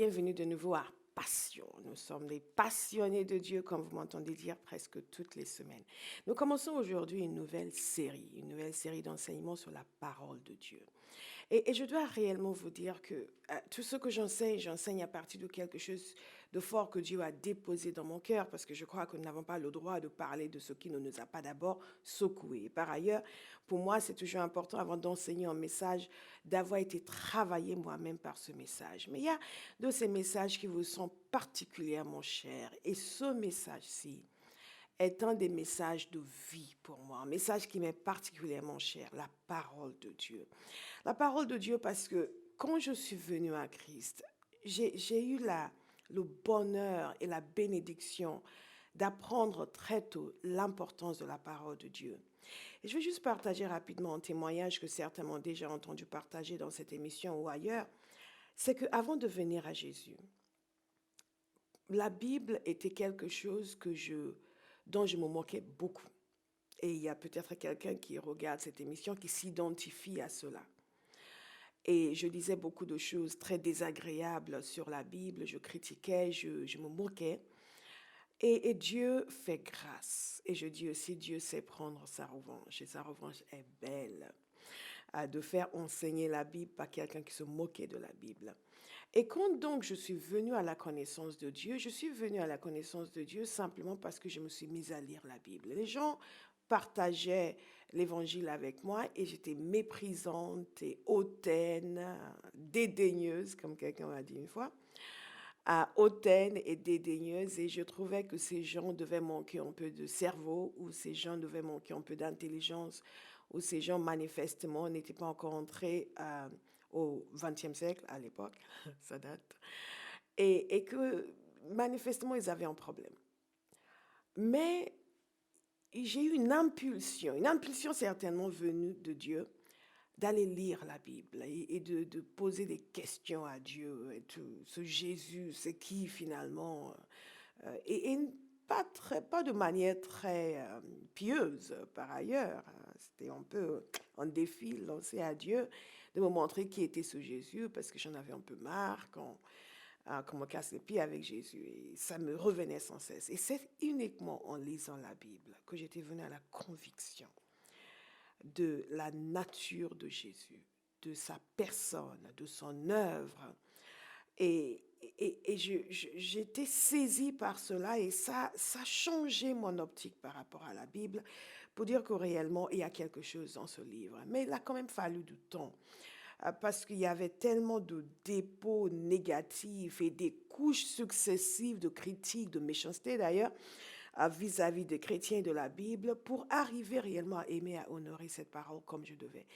bienvenue de nouveau à Passion. Nous sommes des passionnés de Dieu, comme vous m'entendez dire presque toutes les semaines. Nous commençons aujourd'hui une nouvelle série d'enseignements sur la parole de Dieu. Et je dois réellement vous dire que tout ce que j'enseigne à partir de quelque chose de fort que Dieu a déposé dans mon cœur, parce que je crois que nous n'avons pas le droit de parler de ce qui ne nous a pas d'abord secoué. Par ailleurs, pour moi, c'est toujours important, avant d'enseigner un message, d'avoir été travaillé moi-même par ce message. Mais il y a de ces messages qui vous sont particulièrement chers. Et ce message-ci est un des messages de vie pour moi, un message qui m'est particulièrement cher, la parole de Dieu. La parole de Dieu parce que quand je suis venue à Christ, j'ai eu le bonheur et la bénédiction d'apprendre très tôt l'importance de la parole de Dieu. Et je vais juste partager rapidement un témoignage que certains ont déjà entendu partager dans cette émission ou ailleurs. C'est qu'avant de venir à Jésus, la Bible était quelque chose dont je me moquais beaucoup. Et il y a peut-être quelqu'un qui regarde cette émission qui s'identifie à cela. Et je disais beaucoup de choses très désagréables sur la Bible, je critiquais, je me moquais. Et Dieu fait grâce. Et je dis aussi, Dieu sait prendre sa revanche. Et sa revanche est belle. De faire enseigner la Bible par quelqu'un qui se moquait de la Bible. Et quand donc je suis venue à la connaissance de Dieu, je suis venue à la connaissance de Dieu simplement parce que je me suis mise à lire la Bible. Les gens partageaient l'évangile avec moi et j'étais méprisante et hautaine, dédaigneuse, comme quelqu'un m'a dit une fois, hautaine et dédaigneuse, et je trouvais que ces gens devaient manquer un peu de cerveau, ou ces gens devaient manquer un peu d'intelligence, ou ces gens manifestement n'étaient pas encore entrés au XXe siècle à l'époque, ça date, et que manifestement ils avaient un problème. Mais j'ai eu une impulsion certainement venue de Dieu, d'aller lire la Bible et de poser des questions à Dieu. Et tout, ce Jésus, c'est qui finalement? Et pas de manière très pieuse par ailleurs. C'était un peu un défi lancé à Dieu de me montrer qui était ce Jésus parce que j'en avais un peu marre qu'on me casse les pieds avec Jésus. Et ça me revenait sans cesse. Et c'est uniquement en lisant la Bible que j'étais venue à la conviction de la nature de Jésus, de sa personne, de son œuvre. Et j'étais saisie par cela et ça a changé mon optique par rapport à la Bible pour dire que réellement, il y a quelque chose dans ce livre. Mais il a quand même fallu du temps parce qu'il y avait tellement de dépôts négatifs et des couches successives de critiques, de méchanceté d'ailleurs, vis-à-vis des chrétiens et de la Bible pour arriver réellement à aimer, à honorer cette parole comme je devais.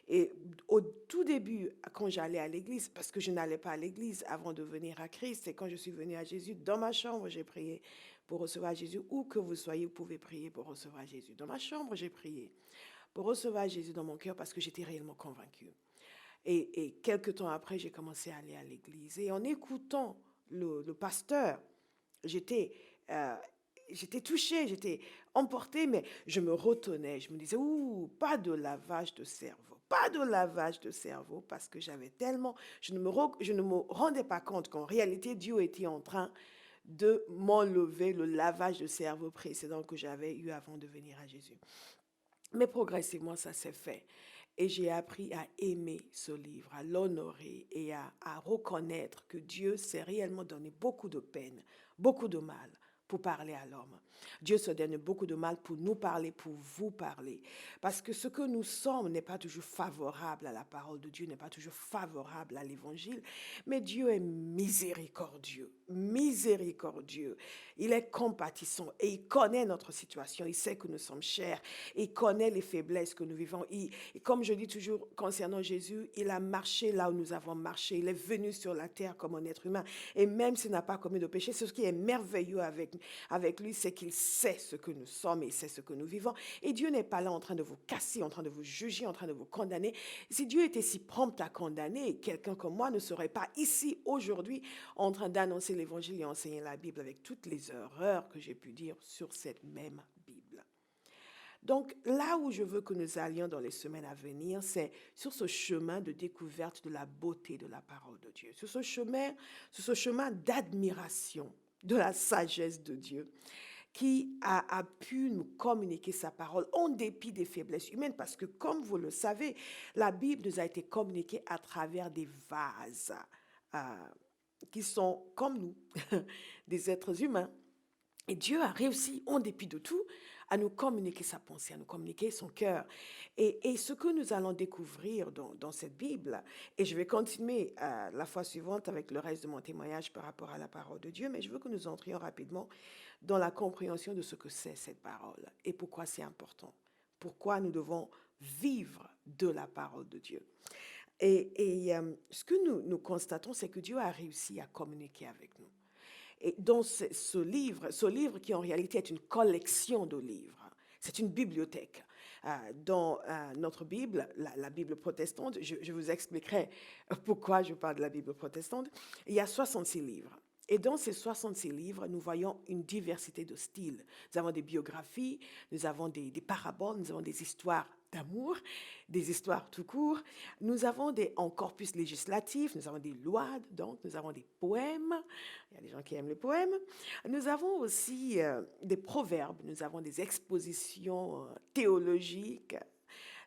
Et au tout début, quand j'allais à l'église, parce que je n'allais pas à l'église avant de venir à Christ, et quand je suis venue à Jésus, dans ma chambre, j'ai prié pour recevoir Jésus. Où que vous soyez, vous pouvez prier pour recevoir Jésus. Dans ma chambre, j'ai prié pour recevoir Jésus dans mon cœur parce que j'étais réellement convaincue. Et quelques temps après, j'ai commencé à aller à l'église. Et en écoutant le pasteur, j'étais euh, j'étais touchée, j'étais emportée, mais je me retenais. Je me disais, ouh, pas de lavage de cerveau. Pas de lavage de cerveau parce que j'avais tellement... je ne me rendais pas compte qu'en réalité, Dieu était en train de m'enlever le lavage de cerveau précédent que j'avais eu avant de venir à Jésus. Mais progressivement, ça s'est fait. Et j'ai appris à aimer ce livre, à l'honorer et à reconnaître que Dieu s'est réellement donné beaucoup de peine, beaucoup de mal pour parler à l'homme. Dieu se donne beaucoup de mal pour nous parler, pour vous parler. Parce que ce que nous sommes n'est pas toujours favorable à la parole de Dieu, n'est pas toujours favorable à l'évangile. Mais Dieu est miséricordieux, miséricordieux. Il est compatissant et il connaît notre situation. Il sait que nous sommes chers. Il connaît les faiblesses que nous vivons. Et comme je dis toujours concernant Jésus, il a marché là où nous avons marché. Il est venu sur la terre comme un être humain. Et même s'il n'a pas commis de péché, ce qui est merveilleux avec lui, c'est qu'il sait ce que nous sommes et il sait ce que nous vivons. Et Dieu n'est pas là en train de vous casser, en train de vous juger, en train de vous condamner. Si Dieu était si prompt à condamner, quelqu'un comme moi ne serait pas ici aujourd'hui en train d'annoncer l'évangile et enseigner la Bible avec toutes les erreurs que j'ai pu dire sur cette même Bible. Donc, là où je veux que nous allions dans les semaines à venir, c'est sur ce chemin de découverte de la beauté de la parole de Dieu, sur ce chemin d'admiration de la sagesse de Dieu qui a pu nous communiquer sa parole en dépit des faiblesses humaines, parce que comme vous le savez, la Bible nous a été communiquée à travers des vases euh, qui sont comme nous, des êtres humains. Et Dieu a réussi, en dépit de tout, à nous communiquer sa pensée, à nous communiquer son cœur. Et ce que nous allons découvrir dans cette Bible, et je vais continuer la fois suivante avec le reste de mon témoignage par rapport à la parole de Dieu, mais je veux que nous entrions rapidement dans la compréhension de ce que c'est cette parole et pourquoi c'est important, pourquoi nous devons vivre de la parole de Dieu. Ce que nous constatons, c'est que Dieu a réussi à communiquer avec nous. Et dans ce livre qui en réalité est une collection de livres, c'est une bibliothèque. Dans notre Bible, la Bible protestante, je vous expliquerai pourquoi je parle de la Bible protestante, il y a 66 livres. Et dans ces 66 livres, nous voyons une diversité de styles. Nous avons des biographies, nous avons des paraboles, nous avons des histoires d'amour, des histoires tout court. Nous avons en corpus législatif, nous avons des lois, donc nous avons des poèmes. Il y a des gens qui aiment les poèmes. Nous avons aussi des proverbes, nous avons des expositions théologiques.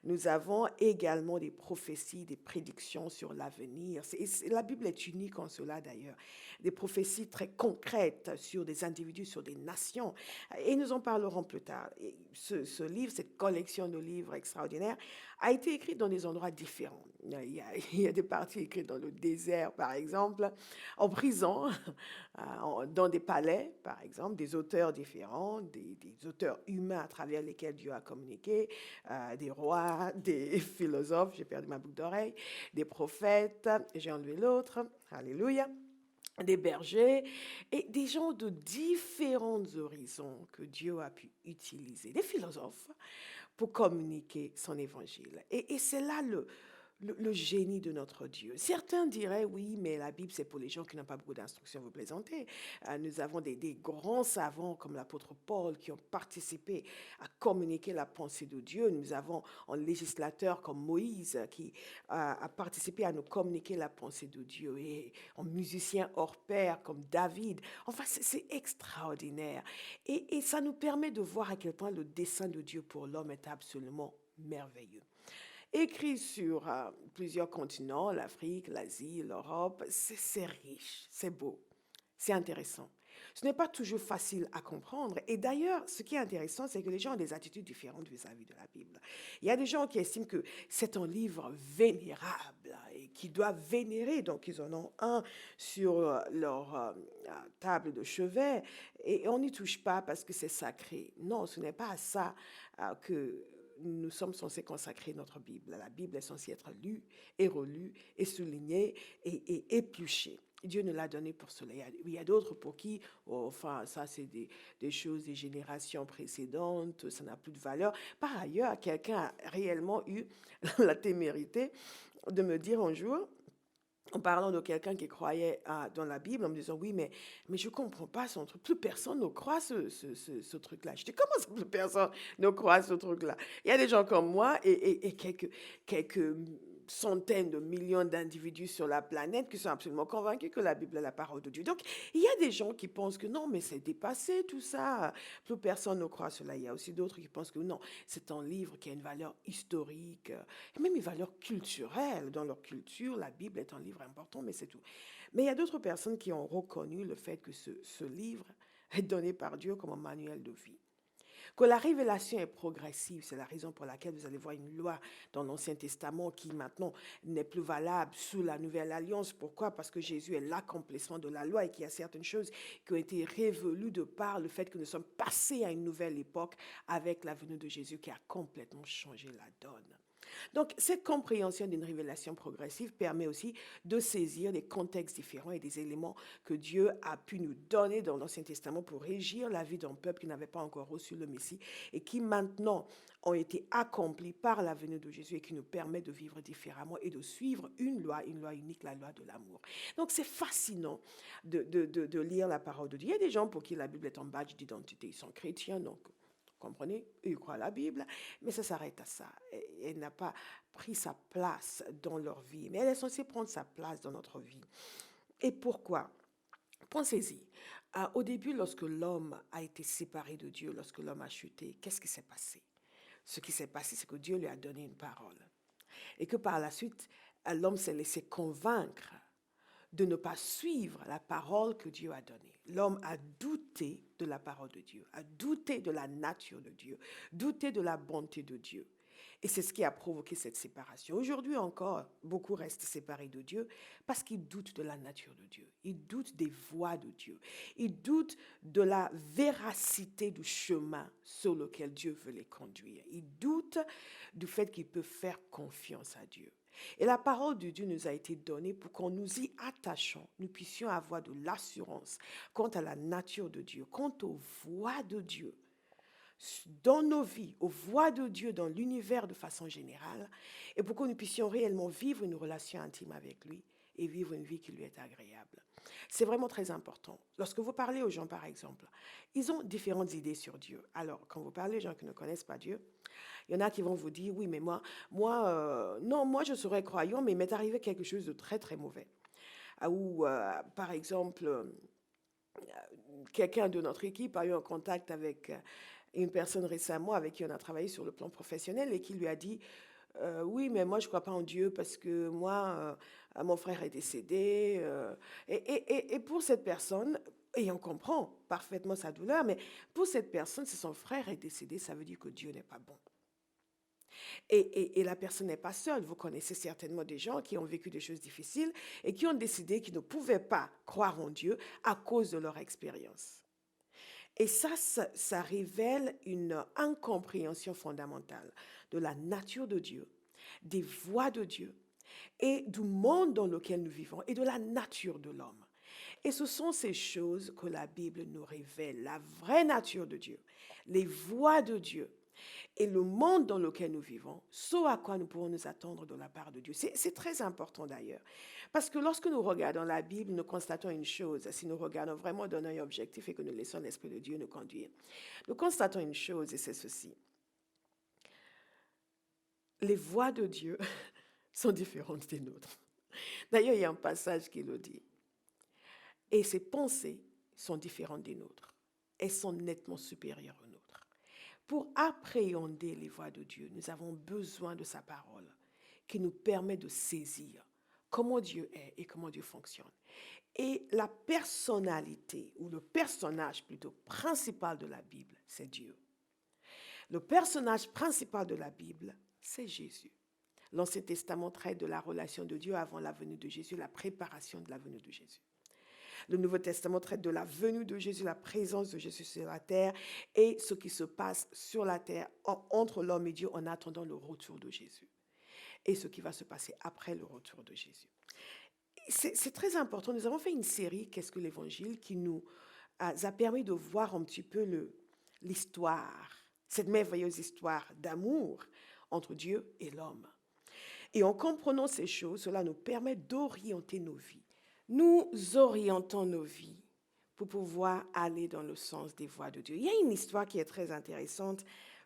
Nous avons également des prophéties, des prédictions sur l'avenir. La Bible est unique en cela d'ailleurs. Des prophéties très concrètes sur des individus, sur des nations. Et nous en parlerons plus tard. Et ce livre, cette collection de livres extraordinaires, a été écrite dans des endroits différents. Il y a des parties écrites dans le désert, par exemple, en prison, dans des palais, par exemple, des auteurs différents, des auteurs humains à travers lesquels Dieu a communiqué, des rois, des philosophes, j'ai perdu ma boucle d'oreille, des prophètes, j'ai enlevé l'autre, alléluia, des bergers et des gens de différents horizons que Dieu a pu utiliser, des philosophes, pour communiquer son évangile. Et c'est là le génie de notre Dieu. Certains diraient, oui, mais la Bible, c'est pour les gens qui n'ont pas beaucoup d'instructions, vous plaisantez. Nous avons des grands savants comme l'apôtre Paul qui ont participé à communiquer la pensée de Dieu. Nous avons un législateur comme Moïse qui a participé à nous communiquer la pensée de Dieu, et un musicien hors pair comme David. Enfin, c'est extraordinaire. Et ça nous permet de voir à quel point le dessein de Dieu pour l'homme est absolument merveilleux. Écrit sur plusieurs continents, l'Afrique, l'Asie, l'Europe, c'est riche, c'est beau, c'est intéressant. Ce n'est pas toujours facile à comprendre. Et d'ailleurs, ce qui est intéressant, c'est que les gens ont des attitudes différentes vis-à-vis de la Bible. Il y a des gens qui estiment que c'est un livre vénérable et qui doivent vénérer. Donc, ils en ont un sur leur table de chevet et on n'y touche pas parce que c'est sacré. Non, ce n'est pas à ça que nous sommes censés consacrer notre Bible. La Bible est censée être lue et relue et soulignée et épluchée. Dieu nous l'a donné pour cela. Il y a d'autres pour qui, enfin, ça c'est des choses des générations précédentes, ça n'a plus de valeur. Par ailleurs, quelqu'un a réellement eu la témérité de me dire un jour, en parlant de quelqu'un qui croyait dans la Bible, en me disant, oui, mais je ne comprends pas son truc. Plus personne ne croit ce truc-là. Je dis, comment ça, plus personne ne croit ce truc-là? Il y a des gens comme moi et quelques centaines de millions d'individus sur la planète qui sont absolument convaincus que la Bible est la parole de Dieu. Donc, il y a des gens qui pensent que non, mais c'est dépassé tout ça. Plus personne ne croit cela. Il y a aussi d'autres qui pensent que non, c'est un livre qui a une valeur historique et même une valeur culturelle. Dans leur culture, la Bible est un livre important, mais c'est tout. Mais il y a d'autres personnes qui ont reconnu le fait que ce livre est donné par Dieu comme un manuel de vie. Que la révélation est progressive, c'est la raison pour laquelle vous allez voir une loi dans l'Ancien Testament qui maintenant n'est plus valable sous la Nouvelle Alliance. Pourquoi? Parce que Jésus est l'accomplissement de la loi et qu'il y a certaines choses qui ont été révolues de par le fait que nous sommes passés à une nouvelle époque avec la venue de Jésus qui a complètement changé la donne. Donc, cette compréhension d'une révélation progressive permet aussi de saisir des contextes différents et des éléments que Dieu a pu nous donner dans l'Ancien Testament pour régir la vie d'un peuple qui n'avait pas encore reçu le Messie et qui maintenant ont été accomplis par la venue de Jésus et qui nous permet de vivre différemment et de suivre une loi unique, la loi de l'amour. Donc, c'est fascinant de lire la parole de Dieu. Il y a des gens pour qui la Bible est un badge d'identité. Ils sont chrétiens, donc comprenez? Ils croient à la Bible, mais ça s'arrête à ça. Elle n'a pas pris sa place dans leur vie, mais elle est censée prendre sa place dans notre vie. Et pourquoi? Pensez-y. Au début, lorsque l'homme a été séparé de Dieu, lorsque l'homme a chuté, qu'est-ce qui s'est passé? Ce qui s'est passé, c'est que Dieu lui a donné une parole. Et que par la suite, l'homme s'est laissé convaincre de ne pas suivre la parole que Dieu a donnée. L'homme a douté de la parole de Dieu, a douté de la nature de Dieu, douté de la bonté de Dieu. Et c'est ce qui a provoqué cette séparation. Aujourd'hui encore, beaucoup restent séparés de Dieu parce qu'ils doutent de la nature de Dieu. Ils doutent des voies de Dieu. Ils doutent de la véracité du chemin sur lequel Dieu veut les conduire. Ils doutent du fait qu'ils peuvent faire confiance à Dieu. Et la parole de Dieu nous a été donnée pour qu'on nous y attachons, nous puissions avoir de l'assurance quant à la nature de Dieu, quant aux voies de Dieu dans nos vies, aux voies de Dieu dans l'univers de façon générale, et pour que nous puissions réellement vivre une relation intime avec lui et vivre une vie qui lui est agréable. C'est vraiment très important. Lorsque vous parlez aux gens, par exemple, ils ont différentes idées sur Dieu. Alors, quand vous parlez aux gens qui ne connaissent pas Dieu, il y en a qui vont vous dire, oui, mais moi je serais croyant, mais il m'est arrivé quelque chose de très, très mauvais. Ou, par exemple, quelqu'un de notre équipe a eu un contact avec une personne récemment avec qui on a travaillé sur le plan professionnel et qui lui a dit oui, mais moi je ne crois pas en Dieu parce que moi, mon frère est décédé. Et pour cette personne, et on comprend parfaitement sa douleur, mais pour cette personne, si son frère est décédé, ça veut dire que Dieu n'est pas bon. Et la personne n'est pas seule. Vous connaissez certainement des gens qui ont vécu des choses difficiles et qui ont décidé qu'ils ne pouvaient pas croire en Dieu à cause de leur expérience. Et ça révèle une incompréhension fondamentale de la nature de Dieu, des voies de Dieu et du monde dans lequel nous vivons et de la nature de l'homme. Et ce sont ces choses que la Bible nous révèle, la vraie nature de Dieu, les voies de Dieu et le monde dans lequel nous vivons, ce à quoi nous pouvons nous attendre de la part de Dieu. C'est très important d'ailleurs, parce que lorsque nous regardons la Bible, nous constatons une chose, si nous regardons vraiment d'un œil objectif et que nous laissons l'Esprit de Dieu nous conduire, nous constatons une chose et c'est ceci. Les voies de Dieu sont différentes des nôtres. D'ailleurs, il y a un passage qui le dit. Et ses pensées sont différentes des nôtres. Elles sont nettement supérieures aux nôtres. Pour appréhender les voies de Dieu, nous avons besoin de sa parole qui nous permet de saisir comment Dieu est et comment Dieu fonctionne. Et la personnalité, ou le personnage plutôt principal de la Bible, c'est Dieu. Le personnage principal de la Bible, c'est Jésus. L'Ancien Testament traite de la relation de Dieu avant la venue de Jésus, la préparation de la venue de Jésus. Le Nouveau Testament traite de la venue de Jésus, la présence de Jésus sur la terre et ce qui se passe sur la terre entre l'homme et Dieu en attendant le retour de Jésus. Et ce qui va se passer après le retour de Jésus. C'est très important. Nous avons fait une série, Qu'est-ce que l'Évangile, qui nous a permis de voir un petit peu l'histoire, cette merveilleuse histoire d'amour entre Dieu et l'homme. Et en comprenant ces choses, cela nous permet d'orienter nos vies. Nous orientons nos vies pour pouvoir aller dans le sens des voies de Dieu. Il y a une histoire qui est très intéressante,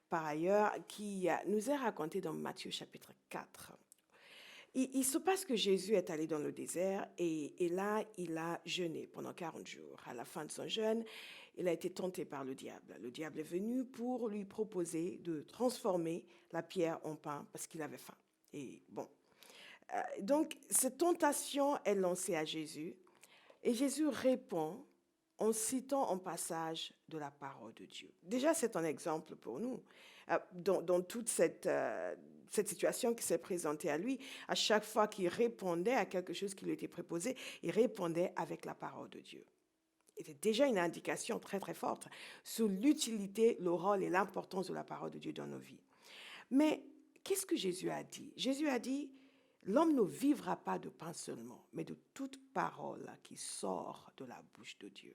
par ailleurs, qui nous est racontée dans Matthieu chapitre 4. Il se passe que Jésus est allé dans le désert et là, il a jeûné pendant 40 jours. À la fin de son jeûne, il a été tenté par le diable. Le diable est venu pour lui proposer de transformer la pierre en pain parce qu'il avait faim. Et bon, donc cette tentation est lancée à Jésus et Jésus répond en citant un passage de la parole de Dieu. Déjà, c'est un exemple pour nous. Dans toute cette situation qui s'est présentée à lui, à chaque fois qu'il répondait à quelque chose qui lui était proposé, il répondait avec la parole de Dieu. C'était déjà une indication très très forte sur l'utilité, le rôle et l'importance de la parole de Dieu dans nos vies. Mais qu'est-ce que Jésus a dit? Jésus a dit, l'homme ne vivra pas de pain seulement, mais de toute parole qui sort de la bouche de Dieu.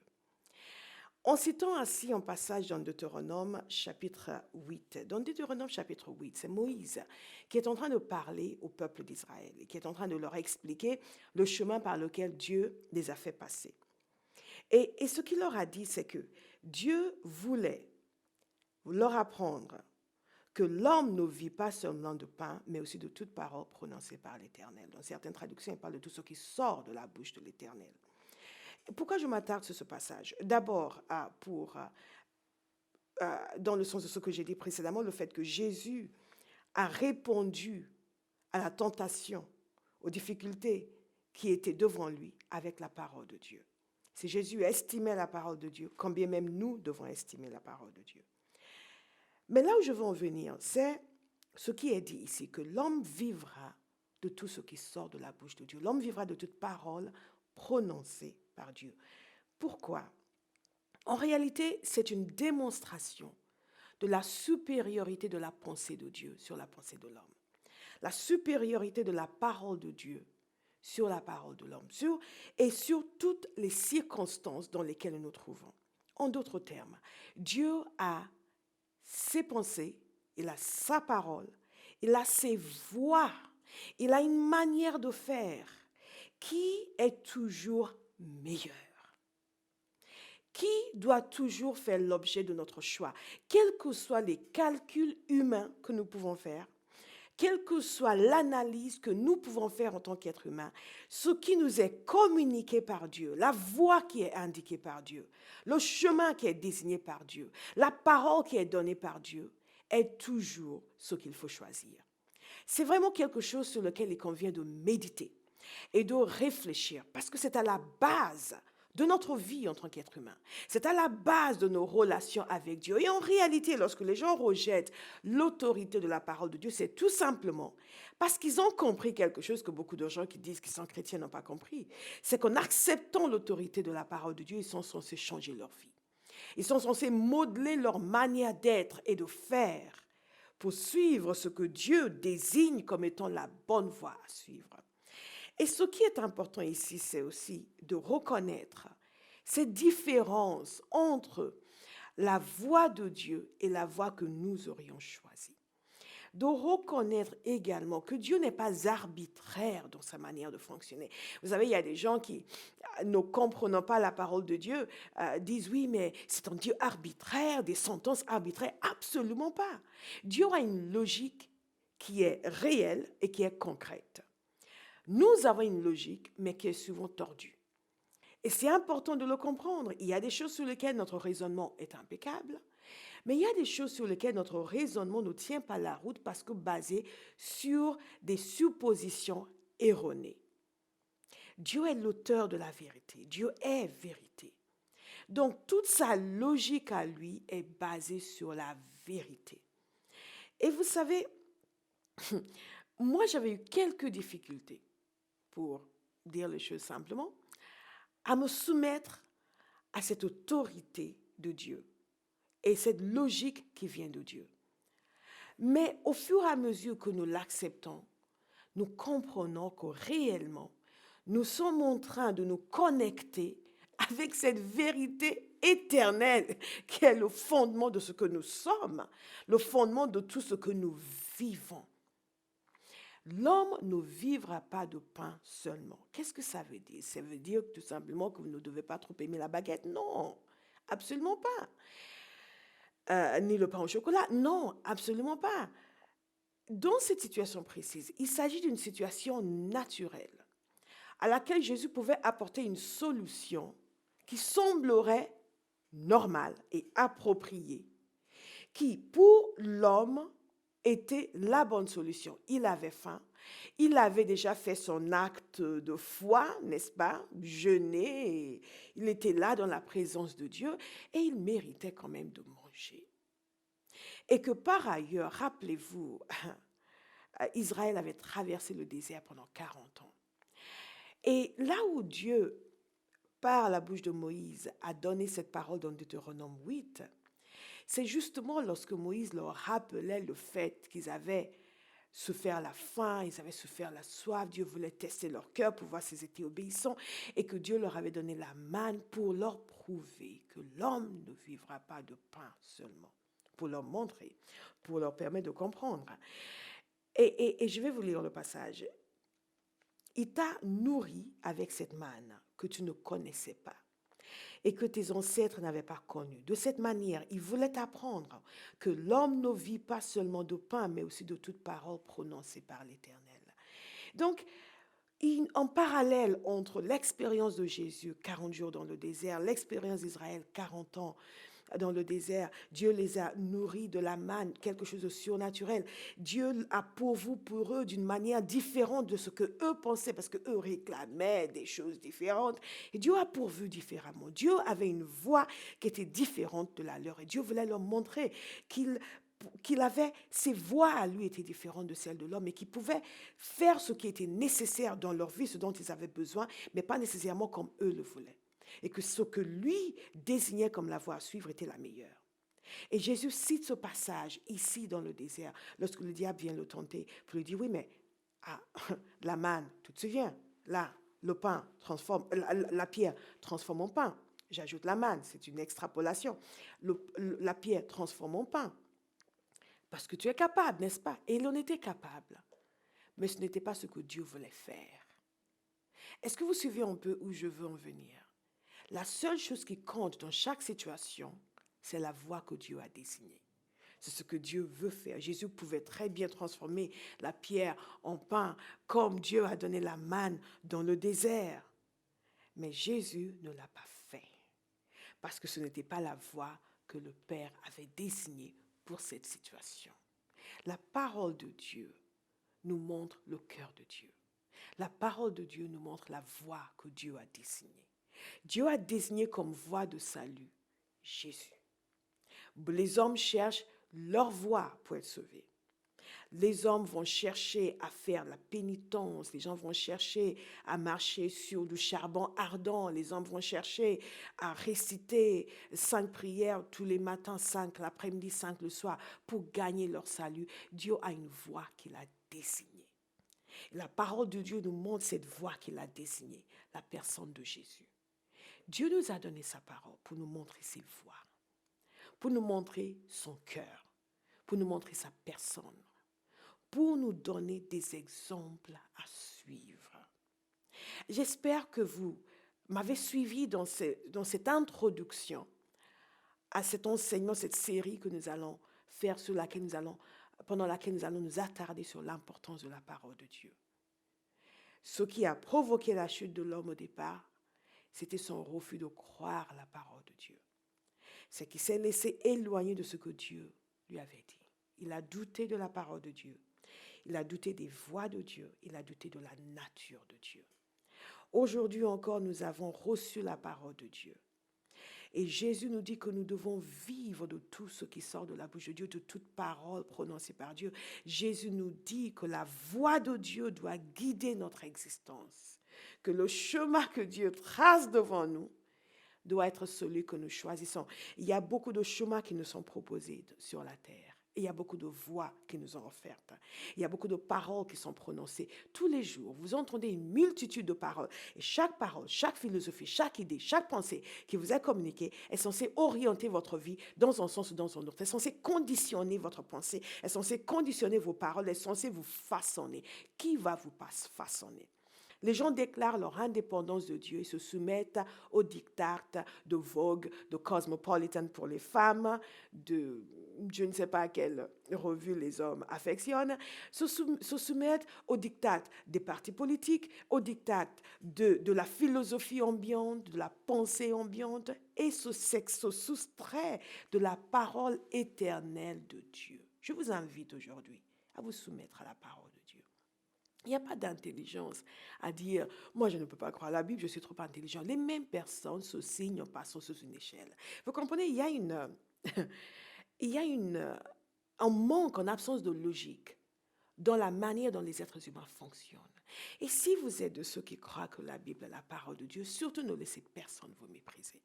En citant ainsi un passage dans Deutéronome chapitre 8. Dans Deutéronome chapitre 8, c'est Moïse qui est en train de parler au peuple d'Israël et qui est en train de leur expliquer le chemin par lequel Dieu les a fait passer. Et ce qu'il leur a dit, c'est que Dieu voulait leur apprendre que l'homme ne vit pas seulement de pain, mais aussi de toute parole prononcée par l'Éternel. Dans certaines traductions, il parle de tout ce qui sort de la bouche de l'Éternel. Pourquoi je m'attarde sur ce passage? D'abord, dans le sens de ce que j'ai dit précédemment, le fait que Jésus a répondu à la tentation, aux difficultés qui étaient devant lui avec la parole de Dieu. Si Jésus estimait la parole de Dieu, combien même nous devons estimer la parole de Dieu. Mais là où je veux en venir, c'est ce qui est dit ici, que l'homme vivra de tout ce qui sort de la bouche de Dieu. L'homme vivra de toute parole prononcée par Dieu. Pourquoi? En réalité, c'est une démonstration de la supériorité de la pensée de Dieu sur la pensée de l'homme. La supériorité de la parole de Dieu sur la parole de l'homme, et sur toutes les circonstances dans lesquelles nous nous trouvons. En d'autres termes, Dieu a ses pensées, il a sa parole, il a ses voies, il a une manière de faire qui est toujours meilleure, qui doit toujours faire l'objet de notre choix, quels que soient les calculs humains que nous pouvons faire, quelle que soit l'analyse que nous pouvons faire en tant qu'être humain, ce qui nous est communiqué par Dieu, la voie qui est indiquée par Dieu, le chemin qui est désigné par Dieu, la parole qui est donnée par Dieu, est toujours ce qu'il faut choisir. C'est vraiment quelque chose sur lequel il convient de méditer et de réfléchir, parce que c'est à la base de notre vie en tant qu'être humain. C'est à la base de nos relations avec Dieu. Et en réalité, lorsque les gens rejettent l'autorité de la parole de Dieu, c'est tout simplement parce qu'ils ont compris quelque chose que beaucoup de gens qui disent qu'ils sont chrétiens n'ont pas compris. C'est qu'en acceptant l'autorité de la parole de Dieu, ils sont censés changer leur vie. Ils sont censés modeler leur manière d'être et de faire pour suivre ce que Dieu désigne comme étant la bonne voie à suivre. Et ce qui est important ici, c'est aussi de reconnaître ces différences entre la voie de Dieu et la voie que nous aurions choisie. De reconnaître également que Dieu n'est pas arbitraire dans sa manière de fonctionner. Vous savez, il y a des gens qui, ne comprenant pas la parole de Dieu, disent oui, mais c'est un Dieu arbitraire, des sentences arbitraires. Absolument pas. Dieu a une logique qui est réelle et qui est concrète. Nous avons une logique, mais qui est souvent tordue. Et c'est important de le comprendre. Il y a des choses sur lesquelles notre raisonnement est impeccable, mais il y a des choses sur lesquelles notre raisonnement ne tient pas la route parce que basé sur des suppositions erronées. Dieu est l'auteur de la vérité. Dieu est vérité. Donc, toute sa logique à lui est basée sur la vérité. Et vous savez, moi, j'avais eu quelques difficultés, pour dire les choses simplement, à me soumettre à cette autorité de Dieu et cette logique qui vient de Dieu. Mais au fur et à mesure que nous l'acceptons, nous comprenons que réellement, nous sommes en train de nous connecter avec cette vérité éternelle qui est le fondement de ce que nous sommes, le fondement de tout ce que nous vivons. L'homme ne vivra pas de pain seulement. Qu'est-ce que ça veut dire? Ça veut dire tout simplement que vous ne devez pas trop aimer la baguette? Non, absolument pas. Ni le pain au chocolat? Non, absolument pas. Dans cette situation précise, il s'agit d'une situation naturelle à laquelle Jésus pouvait apporter une solution qui semblerait normale et appropriée, qui, pour l'homme, était la bonne solution. Il avait faim, il avait déjà fait son acte de foi, n'est-ce pas, jeûner, il était là dans la présence de Dieu et il méritait quand même de manger. Et que par ailleurs, rappelez-vous, Israël avait traversé le désert pendant 40 ans. Et là où Dieu, par la bouche de Moïse, a donné cette parole dans Deutéronome 8, c'est justement lorsque Moïse leur rappelait le fait qu'ils avaient souffert la faim, ils avaient souffert la soif, Dieu voulait tester leur cœur pour voir s'ils étaient obéissants et que Dieu leur avait donné la manne pour leur prouver que l'homme ne vivra pas de pain seulement, pour leur montrer, pour leur permettre de comprendre. Et je vais vous lire le passage. Il t'a nourri avec cette manne que tu ne connaissais pas. et que tes ancêtres n'avaient pas connu. De cette manière, il voulait t'apprendre que l'homme ne vit pas seulement de pain, mais aussi de toute parole prononcée par l'Éternel. Donc, en parallèle entre l'expérience de Jésus, 40 jours dans le désert, l'expérience d'Israël, 40 ans dans le désert, Dieu les a nourris de la manne, quelque chose de surnaturel. Dieu a pourvu pour eux d'une manière différente de ce que eux pensaient, parce que eux réclamaient des choses différentes. Et Dieu a pourvu différemment. Dieu avait une voix qui était différente de la leur. Et Dieu voulait leur montrer qu'il avait, ses voix à lui étaient différentes de celles de l'homme et qu'il pouvait faire ce qui était nécessaire dans leur vie, ce dont ils avaient besoin, mais pas nécessairement comme eux le voulaient. Et que ce que lui désignait comme la voie à suivre était la meilleure. Et Jésus cite ce passage ici dans le désert, lorsque le diable vient le tenter, pour lui dire, oui, mais la manne, tu te souviens, là, le pain transforme, la pierre transforme en pain. J'ajoute la manne, c'est une extrapolation. La pierre transforme en pain. Parce que tu es capable, n'est-ce pas? Et il en était capable. Mais ce n'était pas ce que Dieu voulait faire. Est-ce que vous suivez un peu où je veux en venir? La seule chose qui compte dans chaque situation, c'est la voie que Dieu a désignée. C'est ce que Dieu veut faire. Jésus pouvait très bien transformer la pierre en pain, comme Dieu a donné la manne dans le désert. Mais Jésus ne l'a pas fait, parce que ce n'était pas la voie que le Père avait désignée pour cette situation. La parole de Dieu nous montre le cœur de Dieu. La parole de Dieu nous montre la voie que Dieu a désignée. Dieu a désigné comme voie de salut Jésus. Les hommes cherchent leur voie pour être sauvés. Les hommes vont chercher à faire la pénitence, les gens vont chercher à marcher sur du charbon ardent, les hommes vont chercher à réciter 5 prières tous les matins, 5 l'après-midi, 5 le soir, pour gagner leur salut. Dieu a une voie qu'il a désignée. La parole de Dieu nous montre cette voie qu'il a désignée, la personne de Jésus. Dieu nous a donné sa parole pour nous montrer ses voies, pour nous montrer son cœur, pour nous montrer sa personne, pour nous donner des exemples à suivre. J'espère que vous m'avez suivi dans cette introduction à cet enseignement, cette série que nous allons faire, pendant laquelle nous allons nous attarder sur l'importance de la parole de Dieu. Ce qui a provoqué la chute de l'homme au départ, c'était son refus de croire la parole de Dieu. C'est qu'il s'est laissé éloigner de ce que Dieu lui avait dit. Il a douté de la parole de Dieu. Il a douté des voies de Dieu. Il a douté de la nature de Dieu. Aujourd'hui encore, nous avons reçu la parole de Dieu. Et Jésus nous dit que nous devons vivre de tout ce qui sort de la bouche de Dieu, de toute parole prononcée par Dieu. Jésus nous dit que la voix de Dieu doit guider notre existence, que le chemin que Dieu trace devant nous doit être celui que nous choisissons. Il y a beaucoup de chemins qui nous sont proposés sur la terre. Et il y a beaucoup de voix qui nous sont offertes. Il y a beaucoup de paroles qui sont prononcées. Tous les jours, vous entendez une multitude de paroles. Et chaque parole, chaque philosophie, chaque idée, chaque pensée qui vous est communiquée est censée orienter votre vie dans un sens ou dans un autre. Elle est censée conditionner votre pensée. Elle est censée conditionner vos paroles. Elle est censée vous façonner. Qui va vous façonner? Les gens déclarent leur indépendance de Dieu et se soumettent aux diktats de Vogue, de Cosmopolitan pour les femmes, de je ne sais pas quelle revue les hommes affectionnent, se soumettent aux diktats des partis politiques, aux diktats de la philosophie ambiante, de la pensée ambiante, et se soustraient de la parole éternelle de Dieu. Je vous invite aujourd'hui à vous soumettre à la parole de Dieu. Il n'y a pas d'intelligence à dire « moi je ne peux pas croire à la Bible, je suis trop intelligent ». Les mêmes personnes se signent en passant sous une échelle. Vous comprenez, il y a un manque, en absence de logique dans la manière dont les êtres humains fonctionnent. Et si vous êtes de ceux qui croient que la Bible est la parole de Dieu, surtout ne laissez personne vous mépriser.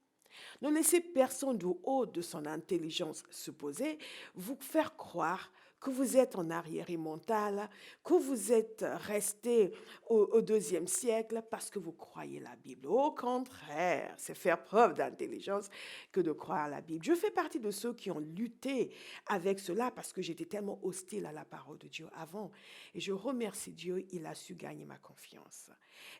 Ne laissez personne du haut de son intelligence supposée vous faire croire que vous êtes en arriéré mental, que vous êtes resté au IIe siècle parce que vous croyez la Bible. Au contraire, c'est faire preuve d'intelligence que de croire à la Bible. Je fais partie de ceux qui ont lutté avec cela parce que j'étais tellement hostile à la parole de Dieu avant. Et je remercie Dieu, il a su gagner ma confiance.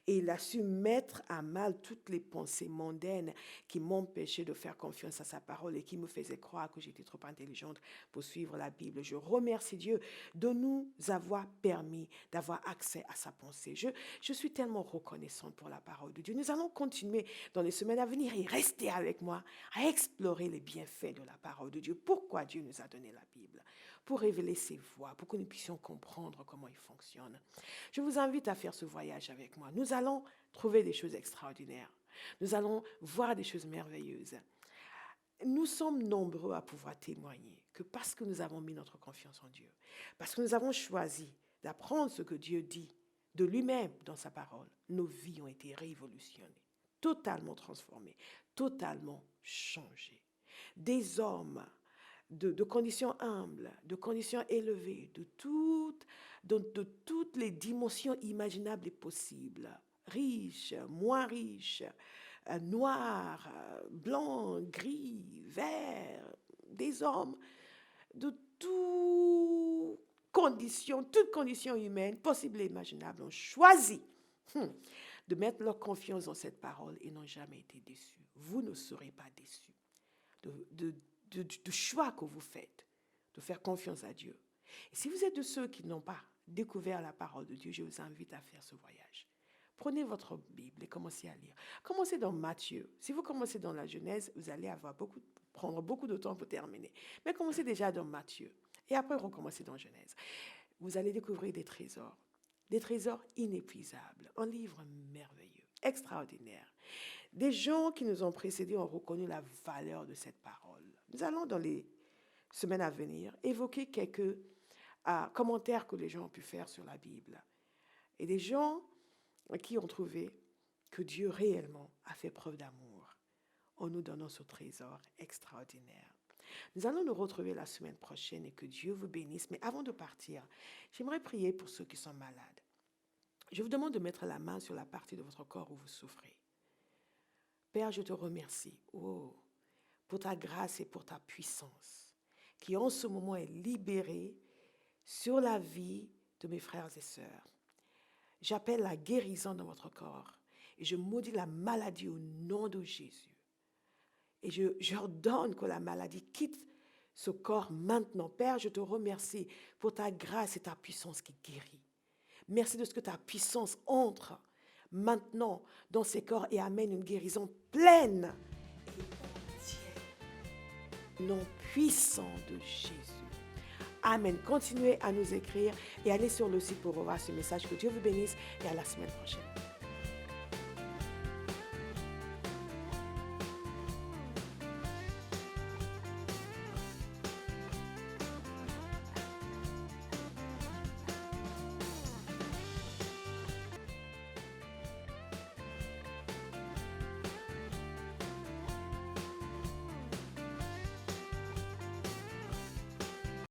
Et il a su mettre à mal toutes les pensées mondaines qui m'empêchaient de faire confiance à sa parole et qui me faisaient croire que j'étais trop intelligente pour suivre la Bible. Je remercie Dieu de nous avoir permis d'avoir accès à sa pensée. Je suis tellement reconnaissante pour la parole de Dieu. Nous allons continuer dans les semaines à venir et rester avec moi à explorer les bienfaits de la parole de Dieu. Pourquoi Dieu nous a donné la Bible? Pour révéler ses voies, pour que nous puissions comprendre comment il fonctionne. Je vous invite à faire ce voyage avec moi. Nous allons trouver des choses extraordinaires. Nous allons voir des choses merveilleuses. Nous sommes nombreux à pouvoir témoigner que parce que nous avons mis notre confiance en Dieu, parce que nous avons choisi d'apprendre ce que Dieu dit de lui-même dans sa parole, nos vies ont été révolutionnées, totalement transformées, totalement changées. Des hommes de conditions humbles, de conditions élevées, de toutes les dimensions imaginables et possibles, riches, moins riches, noirs, blancs, gris, verts, des hommes de toutes conditions humaines, possibles et imaginables, ont choisi de mettre leur confiance dans cette parole et n'ont jamais été déçus. Vous ne serez pas déçus du choix que vous faites, de faire confiance à Dieu. Et si vous êtes de ceux qui n'ont pas découvert la parole de Dieu, je vous invite à faire ce voyage. Prenez votre Bible et commencez à lire. Commencez dans Matthieu. Si vous commencez dans la Genèse, vous allez prendre beaucoup de temps pour terminer. Mais commencez déjà dans Matthieu. Et après, recommencez dans Genèse. Vous allez découvrir des trésors inépuisables, un livre merveilleux, extraordinaire. Des gens qui nous ont précédés ont reconnu la valeur de cette parole. Nous allons, dans les semaines à venir, évoquer quelques commentaires que les gens ont pu faire sur la Bible. Et des gens qui ont trouvé que Dieu réellement a fait preuve d'amour en nous donnant ce trésor extraordinaire. Nous allons nous retrouver la semaine prochaine et que Dieu vous bénisse. Mais avant de partir, j'aimerais prier pour ceux qui sont malades. Je vous demande de mettre la main sur la partie de votre corps où vous souffrez. Père, je te remercie pour ta grâce et pour ta puissance qui en ce moment est libérée sur la vie de mes frères et sœurs. J'appelle la guérison dans votre corps et je maudis la maladie au nom de Jésus. Et j'ordonne que la maladie quitte ce corps maintenant. Père, je te remercie pour ta grâce et ta puissance qui guérit. Merci de ce que ta puissance entre maintenant dans ces corps et amène une guérison pleine et entière. Nom puissant de Jésus. Amen. Continuez à nous écrire et allez sur le site pour revoir ce message. Que Dieu vous bénisse et à la semaine prochaine.